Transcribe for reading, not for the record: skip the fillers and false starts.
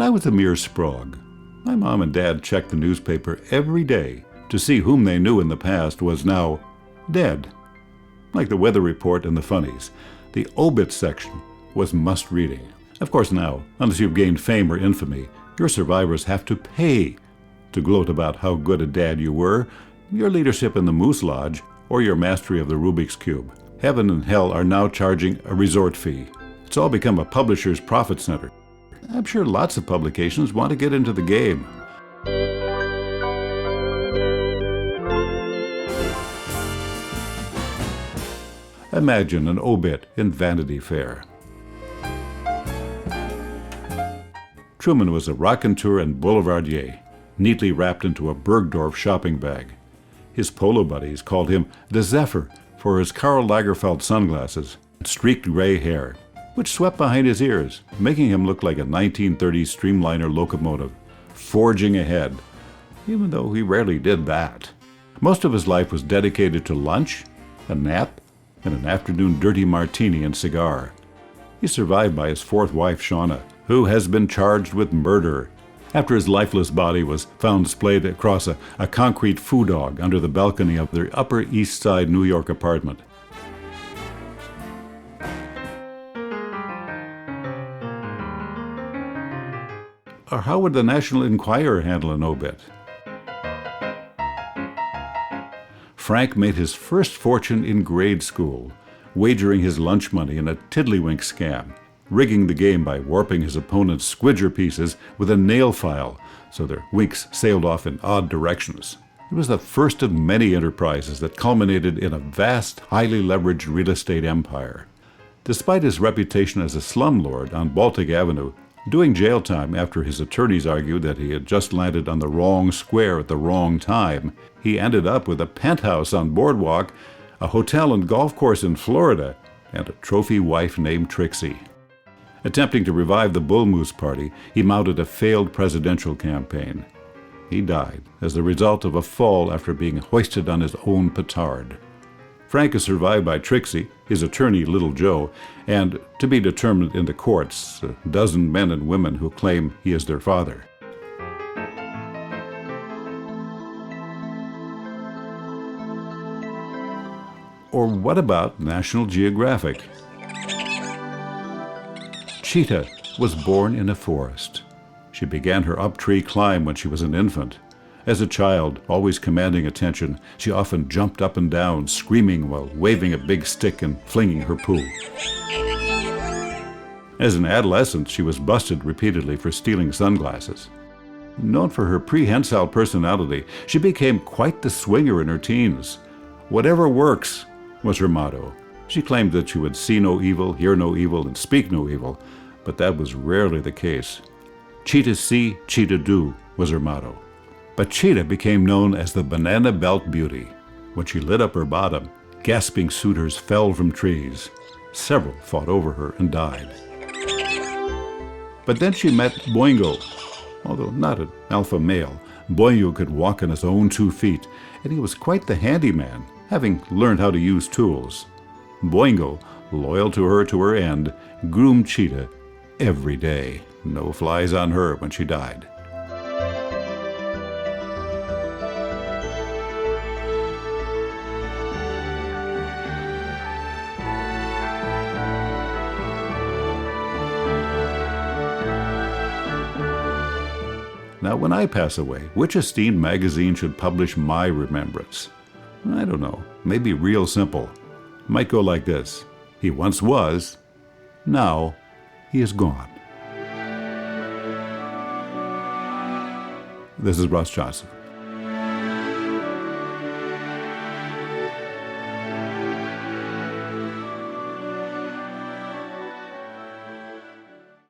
When I was a mere sprog, my mom and dad checked the newspaper every day to see whom they knew in the past was now dead. Like the weather report and the funnies, the Obits section was must-reading. Of course now, unless you've gained fame or infamy, your survivors have to pay to gloat about how good a dad you were, your leadership in the Moose Lodge, or your mastery of the Rubik's Cube. Heaven and hell are now charging a resort fee. It's all become a publisher's profit center. I'm sure lots of publications want to get into the game. Imagine an obit in Vanity Fair. Truman was a raconteur and boulevardier, neatly wrapped into a Bergdorf shopping bag. His polo buddies called him the Zephyr for his Karl Lagerfeld sunglasses and streaked gray hair, which swept behind his ears, making him look like a 1930s streamliner locomotive, forging ahead, even though he rarely did that. Most of his life was dedicated to lunch, a nap, and an afternoon dirty martini and cigar. He's survived by his fourth wife, Shauna, who has been charged with murder after his lifeless body was found splayed across a concrete foo dog under the balcony of their Upper East Side New York apartment. Or how would the National Enquirer handle an obit? Frank made his first fortune in grade school, wagering his lunch money in a tiddlywink scam, rigging the game by warping his opponent's squidger pieces with a nail file so their winks sailed off in odd directions. It was the first of many enterprises that culminated in a vast, highly leveraged real estate empire. Despite his reputation as a slumlord on Baltic Avenue, doing jail time after his attorneys argued that he had just landed on the wrong square at the wrong time, he ended up with a penthouse on Boardwalk, a hotel and golf course in Florida, and a trophy wife named Trixie. Attempting to revive the Bull Moose Party, he mounted a failed presidential campaign. He died as the result of a fall after being hoisted on his own petard. Frank is survived by Trixie, his attorney Little Joe, and, to be determined in the courts, a dozen men and women who claim he is their father. Or what about National Geographic? Cheetah was born in a forest. She began her up-tree climb when she was an infant. As a child, always commanding attention, she often jumped up and down, screaming while waving a big stick and flinging her poo. As an adolescent, she was busted repeatedly for stealing sunglasses. Known for her prehensile personality, she became quite the swinger in her teens. Whatever works was her motto. She claimed that she would see no evil, hear no evil, and speak no evil, but that was rarely the case. Cheetah see, cheetah do was her motto. But Cheetah became known as the Banana Belt Beauty. When she lit up her bottom, gasping suitors fell from trees. Several fought over her and died. But then she met Boingo. Although not an alpha male, Boingo could walk on his own 2 feet, and he was quite the handyman, having learned how to use tools. Boingo, loyal to her end, groomed Cheetah every day. No flies on her when she died. Now, when I pass away, which esteemed magazine should publish my remembrance? I don't know. Maybe Real Simple. Might go like this. He once was, now he is gone. This is Russ Johnson.